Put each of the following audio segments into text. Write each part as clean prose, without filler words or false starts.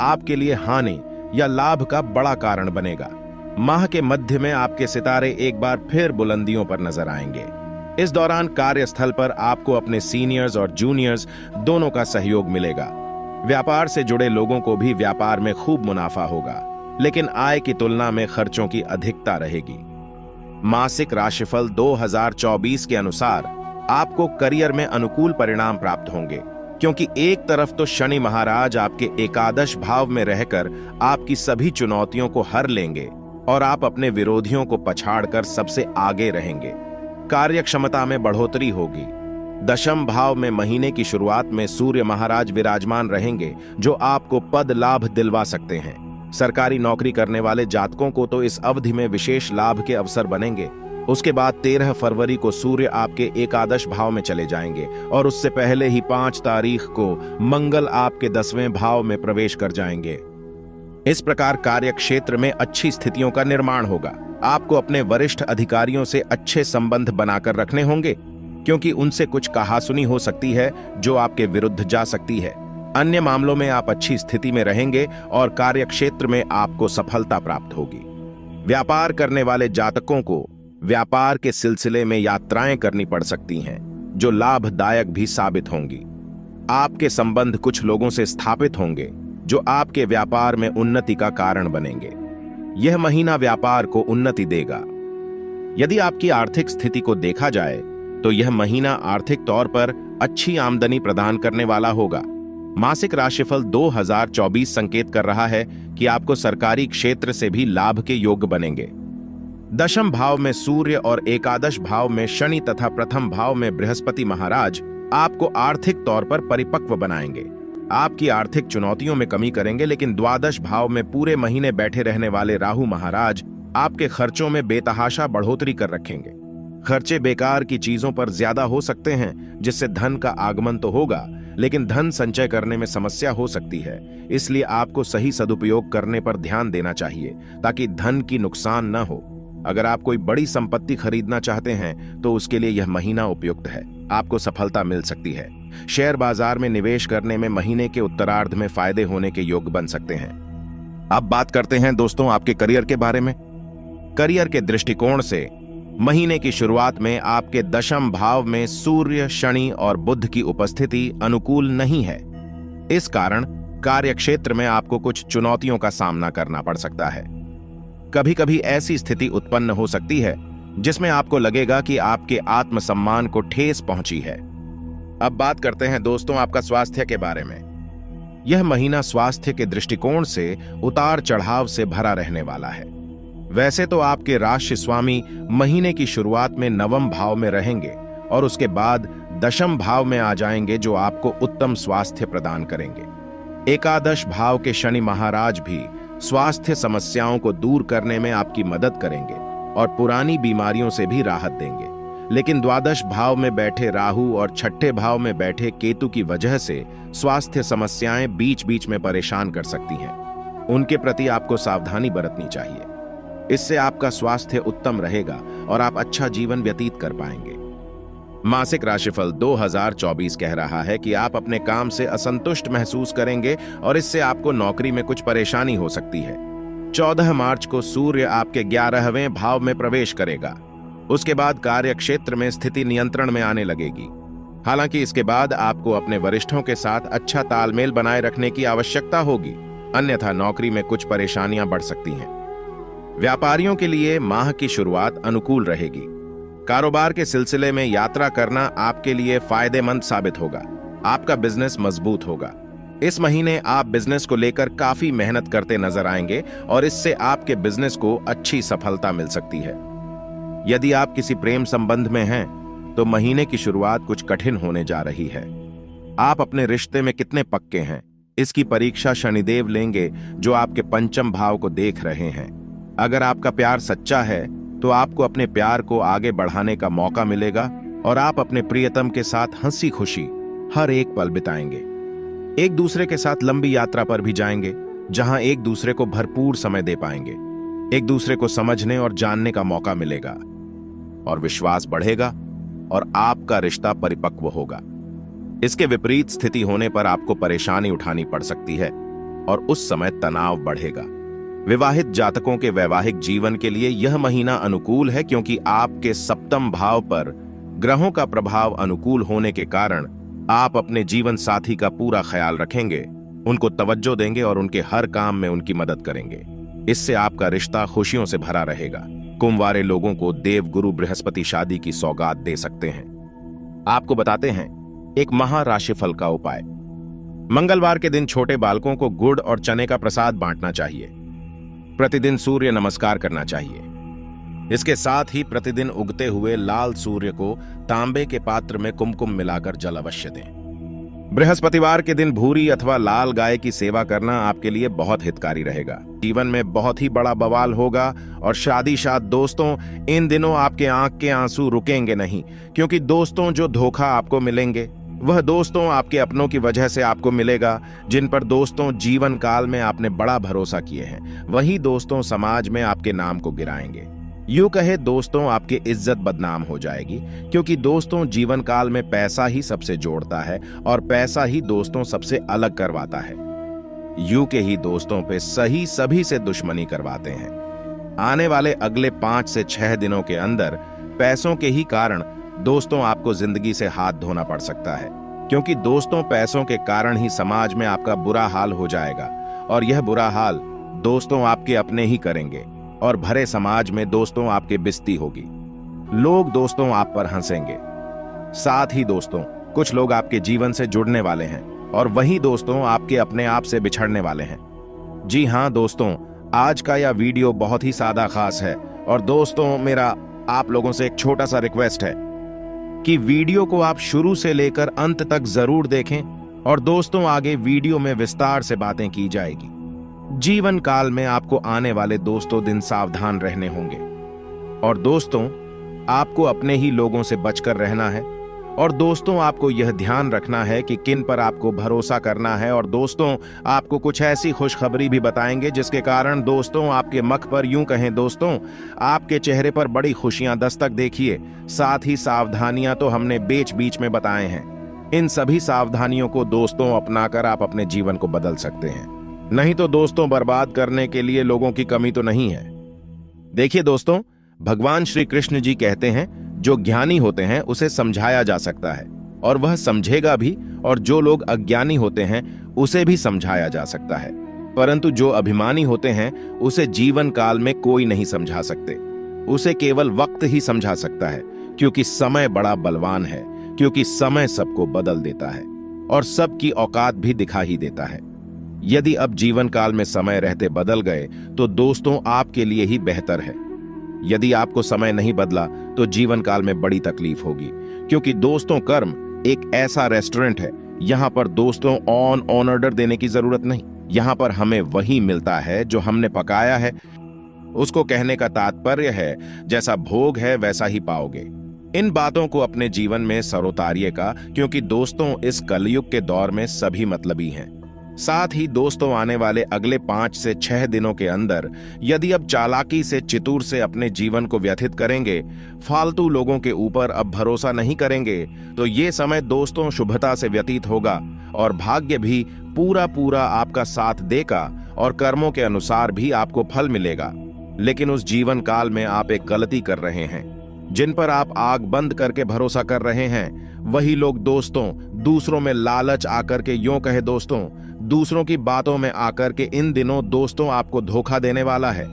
आपके लिए हानि या लाभ का बड़ा कारण बनेगा। माह के मध्य में आपके सितारे एक बार फिर बुलंदियों पर नजर आएंगे। इस दौरान कार्यस्थल पर आपको अपने सीनियर्स और जूनियर्स दोनों का सहयोग मिलेगा। व्यापार से जुड़े लोगों को भी व्यापार में खूब मुनाफा होगा, लेकिन आय की तुलना में खर्चों की अधिकता रहेगी। मासिक राशिफल 2024 के अनुसार आपको करियर में अनुकूल परिणाम प्राप्त होंगे, क्योंकि एक तरफ तो शनि महाराज आपके एकादश भाव में रहकर आपकी सभी चुनौतियों को हर लेंगे और आप अपने विरोधियों को पछाड़कर सबसे आगे रहेंगे। कार्य क्षमता में बढ़ोतरी होगी। दशम भाव में महीने की शुरुआत में सूर्य महाराज विराजमान रहेंगे, जो आपको पद लाभ दिलवा सकते हैं। सरकारी नौकरी करने वाले जातकों को तो इस अवधि में विशेष लाभ के अवसर बनेंगे। उसके बाद 13 फरवरी को सूर्य आपके एकादश भाव में चले जाएंगे और उससे पहले ही 5 तारीख को मंगल आपके 10वें भाव में प्रवेश कर जाएंगे। इस प्रकार कार्य क्षेत्र में अच्छी स्थितियों का निर्माण होगा। आपको अपने वरिष्ठ अधिकारियों से अच्छे संबंध बनाकर रखने होंगे, क्योंकि उनसे कुछ कहासुनी हो सकती है जो आपके विरुद्ध जा सकती है। अन्य मामलों में आप अच्छी स्थिति में रहेंगे और कार्य क्षेत्र में आपको सफलता प्राप्त होगी। व्यापार करने वाले जातकों को व्यापार के सिलसिले में यात्राएं करनी पड़ सकती हैं, जो लाभदायक भी साबित होंगी। आपके संबंध कुछ लोगों से स्थापित होंगे, जो आपके व्यापार में उन्नति का कारण बनेंगे। यह महीना व्यापार को उन्नति देगा। यदि आपकी आर्थिक स्थिति को देखा जाए तो यह महीना आर्थिक तौर पर अच्छी आमदनी प्रदान करने वाला होगा। मासिक राशिफल 2024 संकेत कर रहा है कि आपको सरकारी क्षेत्र से भी लाभ के योग बनेंगे। दशम भाव में सूर्य और एकादश भाव में शनि तथा प्रथम भाव में बृहस्पति महाराज आपको आर्थिक तौर पर परिपक्व बनाएंगे। आपकी आर्थिक चुनौतियों में कमी करेंगे, लेकिन द्वादश भाव में पूरे महीने बैठे रहने वाले राहु महाराज आपके खर्चों में बेतहाशा बढ़ोतरी कर रखेंगे। खर्चे बेकार की चीजों पर ज्यादा हो सकते हैं, जिससे धन का आगमन तो होगा, लेकिन धन संचय करने में समस्या हो सकती है। इसलिए आपको सही सदुपयोग करने पर ध्यान देना चाहिए, ताकि धन की नुकसान न हो। अगर आप कोई बड़ी संपत्ति खरीदना चाहते हैं तो उसके लिए यह महीना उपयुक्त है। आपको सफलता मिल सकती है। शेयर बाजार में निवेश करने में महीने के उत्तरार्ध में फायदे होने के योग बन सकते हैं। अब बात करते हैं दोस्तों आपके करियर के बारे में। करियर के दृष्टिकोण से महीने की शुरुआत में आपके दशम भाव में सूर्य, शनि और बुध की उपस्थिति अनुकूल नहीं है। इस कारण कार्य क्षेत्र में आपको कुछ चुनौतियों का सामना करना पड़ सकता है। कभी कभी ऐसी स्थिति उत्पन्न हो सकती है जिसमें आपको लगेगा कि आपके आत्मसम्मान को ठेस पहुंची है। अब बात करते हैं दोस्तों आपका स्वास्थ्य के बारे में। यह महीना स्वास्थ्य के दृष्टिकोण से उतार चढ़ाव से भरा रहने वाला है। वैसे तो आपके राशि स्वामी महीने की शुरुआत में नवम भाव में रहेंगे और उसके बाद दशम भाव में आ जाएंगे, जो आपको उत्तम स्वास्थ्य प्रदान करेंगे। एकादश भाव के शनि महाराज भी स्वास्थ्य समस्याओं को दूर करने में आपकी मदद करेंगे और पुरानी बीमारियों से भी राहत देंगे। लेकिन द्वादश भाव में बैठे राहु और छठे भाव में बैठे केतु की वजह से स्वास्थ्य समस्याएं बीच बीच में परेशान कर सकती हैं। उनके प्रति आपको सावधानी बरतनी चाहिए। इससे आपका स्वास्थ्य उत्तम रहेगा और आप अच्छा जीवन व्यतीत कर पाएंगे। मासिक राशिफल 2024 कह रहा है कि आप अपने काम से असंतुष्ट महसूस करेंगे और इससे आपको नौकरी में कुछ परेशानी हो सकती है। 14 मार्च को सूर्य आपके 11वें भाव में प्रवेश करेगा। उसके बाद कार्य क्षेत्र में स्थिति नियंत्रण में आने लगेगी। हालांकि इसके बाद आपको अपने वरिष्ठों के साथ अच्छा तालमेल बनाए रखने की आवश्यकता होगी, अन्यथा नौकरी में कुछ परेशानियां बढ़ सकती हैं। व्यापारियों के लिए माह की शुरुआत अनुकूल रहेगी। कारोबार के सिलसिले में यात्रा करना आपके लिए फायदेमंद साबित होगा। आपका बिजनेस मजबूत होगा। इस महीने आप बिजनेस को लेकर काफी मेहनत करते नजर आएंगे और इससे आपके बिजनेस को अच्छी सफलता मिल सकती है। यदि आप किसी प्रेम संबंध में हैं तो महीने की शुरुआत कुछ कठिन होने जा रही है। आप अपने रिश्ते में कितने पक्के हैं, इसकी परीक्षा शनिदेव लेंगे, जो आपके पंचम भाव को देख रहे हैं। अगर आपका प्यार सच्चा है तो आपको अपने प्यार को आगे बढ़ाने का मौका मिलेगा और आप अपने प्रियतम के साथ हंसी खुशी हर एक पल बिताएंगे। एक दूसरे के साथ लंबी यात्रा पर भी जाएंगे, जहां एक दूसरे को भरपूर समय दे पाएंगे। एक दूसरे को समझने और जानने का मौका मिलेगा और विश्वास बढ़ेगा और आपका रिश्ता परिपक्व होगा। इसके विपरीत स्थिति होने पर आपको परेशानी उठानी पड़ सकती है। और उस समय तनाव बढ़ेगा। विवाहित जातकों के वैवाहिक जीवन के लिए यह महीना अनुकूल है, क्योंकि आपके सप्तम भाव पर ग्रहों का प्रभाव अनुकूल होने के कारण आप अपने जीवन साथी का पूरा ख्याल रखेंगे, उनको तवज्जो देंगे और उनके हर काम में उनकी मदद करेंगे। इससे आपका रिश्ता खुशियों से भरा रहेगा। कुंभ वाले लोगों को देव गुरु बृहस्पति शादी की सौगात दे सकते हैं। आपको बताते हैं एक महाराशिफल का उपाय। मंगलवार के दिन छोटे बालकों को गुड़ और चने का प्रसाद बांटना चाहिए। प्रतिदिन सूर्य नमस्कार करना चाहिए। इसके साथ ही प्रतिदिन उगते हुए लाल सूर्य को तांबे के पात्र में कुमकुम मिलाकर जल अवश्य दें। बृहस्पतिवार के दिन भूरी अथवा लाल गाय की सेवा करना आपके लिए बहुत हितकारी रहेगा। जीवन में बहुत ही बड़ा बवाल होगा और शादीशाद दोस्तों, इन दिनों आपके आंख के आंसू रुकेंगे नहीं, क्योंकि दोस्तों जो धोखा आपको मिलेंगे वह दोस्तों आपके अपनों की वजह से आपको मिलेगा, जिन पर दोस्तों जीवन काल में आपने बड़ा भरोसा किए हैं। वही दोस्तों समाज में आपके नाम को गिराएंगे। यूं कहे दोस्तों आपकी इज्जत बदनाम हो जाएगी, क्योंकि दोस्तों जीवन काल में पैसा ही सबसे जोड़ता है और पैसा ही दोस्तों सबसे अलग करवाता है। यूं के ही दोस्तों पे सही सभी से दुश्मनी करवाते हैं। आने वाले अगले 5 से 6 दिनों के अंदर पैसों के ही कारण दोस्तों आपको जिंदगी से हाथ धोना पड़ सकता है, क्योंकि दोस्तों पैसों के कारण ही समाज में आपका बुरा हाल हो जाएगा और यह बुरा हाल दोस्तों आपके अपने ही करेंगे और भरे समाज में दोस्तों आपके बेइज्जती होगी। लोग दोस्तों आप पर हंसेंगे। साथ ही दोस्तों कुछ लोग आपके जीवन से जुड़ने वाले हैं और वही दोस्तों आपके अपने आप से बिछड़ने वाले हैं। जी हां दोस्तों, आज का यह वीडियो बहुत ही सादा खास है और दोस्तों मेरा आप लोगों से एक छोटा सा रिक्वेस्ट है कि वीडियो को आप शुरू से लेकर अंत तक जरूर देखें और दोस्तों आगे वीडियो में विस्तार से बातें की जाएगी। जीवन काल में आपको आने वाले दोस्तों दिन सावधान रहने होंगे और दोस्तों आपको अपने ही लोगों से बचकर रहना है और दोस्तों आपको यह ध्यान रखना है कि किन पर आपको भरोसा करना है। और दोस्तों आपको कुछ ऐसी खुशखबरी भी बताएंगे जिसके कारण दोस्तों आपके मुख पर, यूं कहें दोस्तों, आपके चेहरे पर बड़ी खुशियां दस्तक देखिए। साथ ही सावधानियां तो हमने बीच बीच में बताए हैं। इन सभी सावधानियों को दोस्तों अपनाकर आप अपने जीवन को बदल सकते हैं, नहीं तो दोस्तों बर्बाद करने के लिए लोगों की कमी तो नहीं है। देखिए दोस्तों, भगवान श्री कृष्ण जी कहते हैं जो ज्ञानी होते हैं उसे समझाया जा सकता है और वह समझेगा भी, और जो लोग अज्ञानी होते हैं उसे भी समझाया जा सकता है, परंतु जो अभिमानी होते हैं उसे जीवन काल में कोई नहीं समझा सकते। उसे केवल वक्त ही समझा सकता है, क्योंकि समय बड़ा बलवान है, क्योंकि समय सबको बदल देता है और सबकी औकात भी दिखा ही देता है। यदि अब जीवन काल में समय रहते बदल गए तो दोस्तों आपके लिए ही बेहतर है। यदि आपको समय नहीं बदला तो जीवन काल में बड़ी तकलीफ होगी, क्योंकि दोस्तों कर्म एक ऐसा रेस्टोरेंट है, यहाँ पर दोस्तों ऑन ऑर्डर देने की जरूरत नहीं। यहाँ पर हमें वही मिलता है जो हमने पकाया है। उसको कहने का तात्पर्य है जैसा भोग है वैसा ही पाओगे। इन बातों को अपने जीवन में सरोतारिएगा, क्योंकि दोस्तों इस कलयुग के दौर में सभी मतलबी हैं। साथ ही दोस्तों आने वाले अगले 5 से 6 दिनों के अंदर यदि अब चालाकी से, चितूर से अपने जीवन को व्यतीत करेंगे, फालतू लोगों के ऊपर अब भरोसा नहीं करेंगे, तो ये समय दोस्तों शुभता से व्यतीत होगा और भाग्य भी पूरा आपका साथ देगा और कर्मों के अनुसार भी आपको फल मिलेगा। लेकिन उस जीवन काल में आप एक गलती कर रहे हैं। जिन पर आप आग बंद करके भरोसा कर रहे हैं वही लोग दोस्तों दूसरों में लालच आकर के, यूं कहे दोस्तों दूसरों की बातों में आकर के इन दिनों दोस्तों आपको धोखा देने वाला है।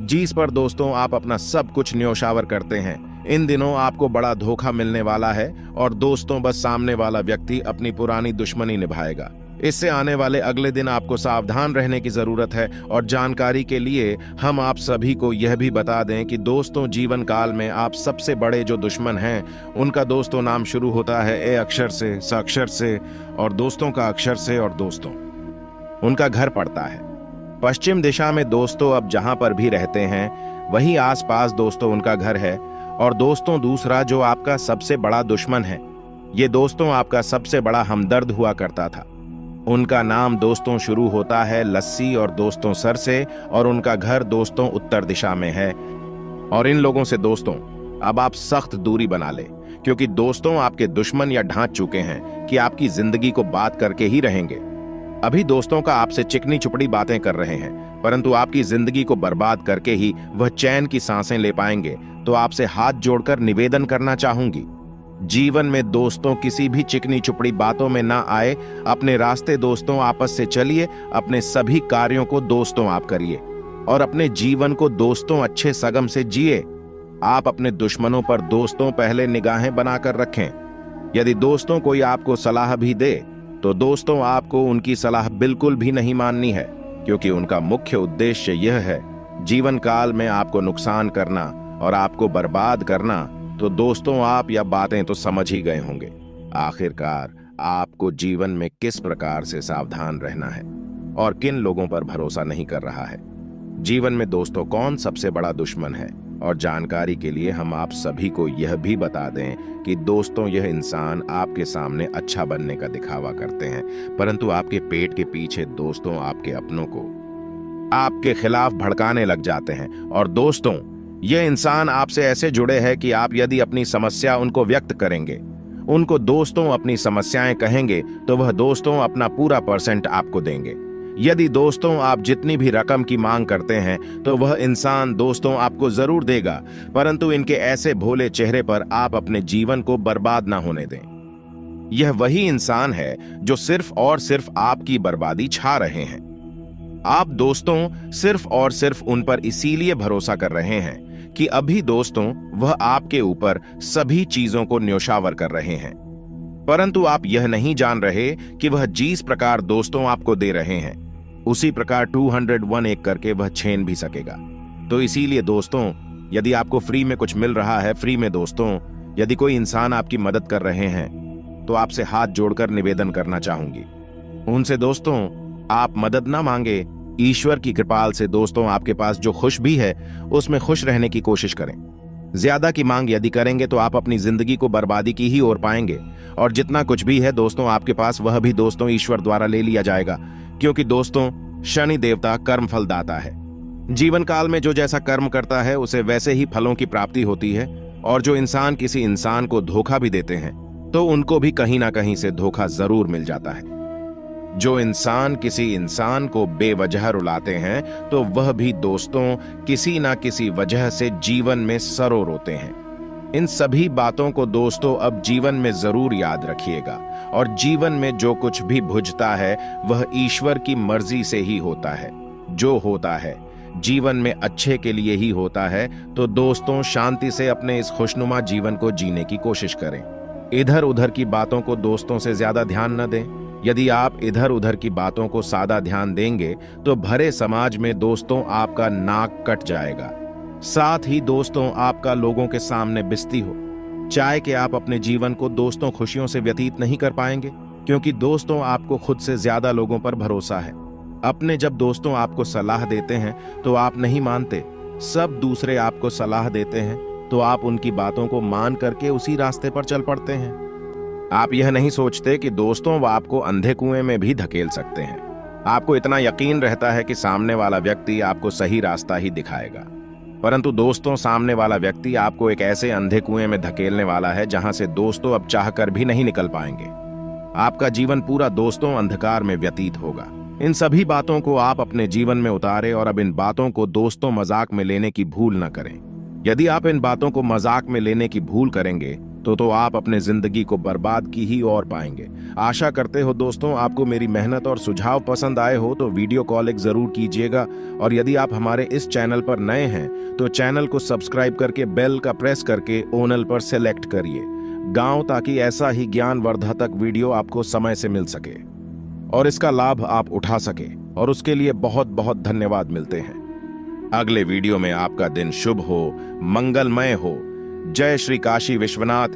जिस पर दोस्तों आप अपना सब कुछ न्योछावर करते हैं, इन दिनों आपको बड़ा धोखा मिलने वाला है और दोस्तों बस सामने वाला व्यक्ति अपनी पुरानी दुश्मनी निभाएगा। इससे आने वाले अगले दिन आपको सावधान रहने की जरूरत है। और जानकारी के लिए हम आप सभी को यह भी बता दें कि दोस्तों जीवन काल में आप सबसे बड़े जो दुश्मन हैं उनका दोस्तों नाम शुरू होता है ए अक्षर से, स अक्षर से और दोस्तों का अक्षर से, और दोस्तों उनका घर पड़ता है पश्चिम दिशा में। दोस्तों अब जहां पर भी रहते हैं वही आसपास दोस्तों उनका घर है। और दोस्तों दूसरा जो आपका सबसे बड़ा दुश्मन है, ये दोस्तों आपका सबसे बड़ा हमदर्द हुआ करता था। उनका नाम दोस्तों शुरू होता है लस्सी और दोस्तों सर से, और उनका घर दोस्तों उत्तर दिशा में है। और इन लोगों से दोस्तों अब आप सख्त दूरी बना ले, क्योंकि दोस्तों आपके दुश्मन या ढांच चुके हैं कि आपकी जिंदगी को बात करके ही रहेंगे। अभी दोस्तों का आपसे चिकनी चुपड़ी बातें कर रहे हैं, परंतु आपकी जिंदगी को बर्बाद करके ही वह चैन की सांसें ले पाएंगे। तो आपसे हाथ जोड़कर निवेदन करना चाहूंगी, जीवन में दोस्तों किसी भी चिकनी चुपड़ी बातों में ना आए। अपने रास्ते दोस्तों आपस से चलिए, अपने सभी कार्यों को दोस्तों आप करिए और अपने जीवन को दोस्तों अच्छे सगम से जिए। आप अपने दुश्मनों पर दोस्तों पहले निगाहें बनाकर रखें। यदि दोस्तों कोई आपको सलाह भी दे तो दोस्तों आपको उनकी सलाह बिल्कुल भी नहीं माननी है, क्योंकि उनका मुख्य उद्देश्य यह है जीवन काल में आपको नुकसान करना और आपको बर्बाद करना। तो दोस्तों आप या बातें तो समझ ही गए होंगे। आखिरकार आपको जीवन में किस प्रकार से सावधान रहना है और किन लोगों पर भरोसा नहीं कर रहा है। जीवन में दोस्तों कौन सबसे बड़ा दुश्मन है, और जानकारी के लिए हम आप सभी को यह भी बता दें कि दोस्तों यह इंसान आपके सामने अच्छा बनने का दिखावा करते हैं, परंतु आपके पेट के पीछे दोस्तों आपके अपनों को आपके खिलाफ भड़काने लग जाते हैं। और दोस्तों यह इंसान आपसे ऐसे जुड़े हैं कि आप यदि अपनी समस्या उनको व्यक्त करेंगे, उनको दोस्तों अपनी समस्याएं कहेंगे, तो वह दोस्तों अपना पूरा % आपको देंगे। यदि दोस्तों आप जितनी भी रकम की मांग करते हैं तो वह इंसान दोस्तों आपको जरूर देगा, परंतु इनके ऐसे भोले चेहरे पर आप अपने जीवन को बर्बाद ना होने दें। यह वही इंसान है जो सिर्फ और सिर्फ आपकी बर्बादी छा रहे हैं। आप दोस्तों सिर्फ और सिर्फ उन पर इसीलिए भरोसा कर रहे हैं कि अभी दोस्तों वह आपके ऊपर सभी चीजों को न्योछावर कर रहे हैं, परंतु आप यह नहीं जान रहे कि वह जिस प्रकार दोस्तों आपको दे रहे हैं उसी प्रकार 201 एक करके वह छीन भी सकेगा। तो इसीलिए दोस्तों यदि आपको फ्री में कुछ मिल रहा है, फ्री में दोस्तों यदि कोई इंसान आपकी मदद कर रहे हैं, तो आपसे हाथ जोड़कर निवेदन करना चाहूंगी उनसे दोस्तों आप मदद ना मांगे। ईश्वर की कृपाल से दोस्तों आपके पास जो खुश भी है उसमें खुश रहने की कोशिश करें। ज्यादा की मांग यदि करेंगे तो आप अपनी जिंदगी को बर्बादी की ही ओर पाएंगे, और जितना कुछ भी है दोस्तों आपके पास वह भी दोस्तों ईश्वर द्वारा ले लिया जाएगा, क्योंकि दोस्तों शनि देवता कर्म फल दाता है। जीवन काल में जो जैसा कर्म करता है उसे वैसे ही फलों की प्राप्ति होती है, और जो इंसान किसी इंसान को धोखा भी देते हैं तो उनको भी कहीं ना कहीं से धोखा जरूर मिल जाता है। जो इंसान किसी इंसान को बेवजह रुलाते हैं तो वह भी दोस्तों किसी ना किसी वजह से जीवन में सरो रोते हैं। इन सभी बातों को दोस्तों अब जीवन में जरूर याद रखिएगा, और जीवन में जो कुछ भी भुजता है वह ईश्वर की मर्जी से ही होता है। जो होता है जीवन में अच्छे के लिए ही होता है। तो दोस्तों शांति से अपने इस खुशनुमा जीवन को जीने की कोशिश करें। इधर उधर की बातों को दोस्तों से ज्यादा ध्यान न दें। यदि आप इधर उधर की बातों को सादा ध्यान देंगे तो भरे समाज में दोस्तों आपका नाक कट जाएगा। साथ ही दोस्तों आपका लोगों के सामने बिस्ती हो। चाहे कि आप अपने जीवन को दोस्तों खुशियों से व्यतीत नहीं कर पाएंगे, क्योंकि दोस्तों आपको खुद से ज्यादा लोगों पर भरोसा है। अपने जब दोस्तों आपको सलाह देते हैं तो आप नहीं मानते, सब दूसरे आपको सलाह देते हैं तो आप उनकी बातों को मान करके उसी रास्ते पर चल पड़ते हैं। आप यह नहीं सोचते कि दोस्तों वह आपको अंधे कुएं में भी धकेल सकते हैं। आपको इतना यकीन रहता है कि सामने वाला व्यक्ति आपको सही रास्ता ही दिखाएगा, परंतु दोस्तों सामने वाला व्यक्ति आपको एक ऐसे अंधे कुएं में धकेलने वाला है जहां से दोस्तों अब चाहकर भी नहीं निकल पाएंगे। आपका जीवन पूरा दोस्तों अंधकार में व्यतीत होगा। इन सभी बातों को आप अपने जीवन में उतारें, और अब इन बातों को दोस्तों मजाक में लेने की भूल न करें। यदि आप इन बातों को मजाक में लेने की भूल करेंगे तो आप अपने जिंदगी को बर्बाद की ही और पाएंगे। आशा करते हो दोस्तों आपको मेरी मेहनत और सुझाव पसंद आए हो तो वीडियो कॉल एक जरूर कीजिएगा, और यदि आप हमारे इस चैनल पर नए हैं तो चैनल को सब्सक्राइब करके बेल का प्रेस करके ओनल पर सेलेक्ट करिए गांव, ताकि ऐसा ही ज्ञानवर्धक वीडियो आपको समय से मिल सके और इसका लाभ आप उठा सके, और उसके लिए बहुत बहुत धन्यवाद। मिलते हैं अगले वीडियो में। आपका दिन शुभ हो, मंगलमय हो। जय श्री काशी विश्वनाथ,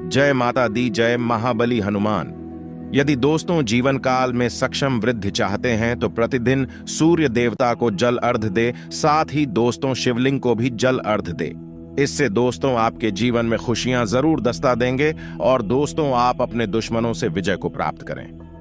जय माता दी, जय महाबली हनुमान। यदि दोस्तों जीवन काल में सक्षम वृद्धि चाहते हैं तो प्रतिदिन सूर्य देवता को जल अर्घ दे, साथ ही दोस्तों शिवलिंग को भी जल अर्घ दे। इससे दोस्तों आपके जीवन में खुशियां जरूर दस्ता देंगे, और दोस्तों आप अपने दुश्मनों से विजय को प्राप्त करें।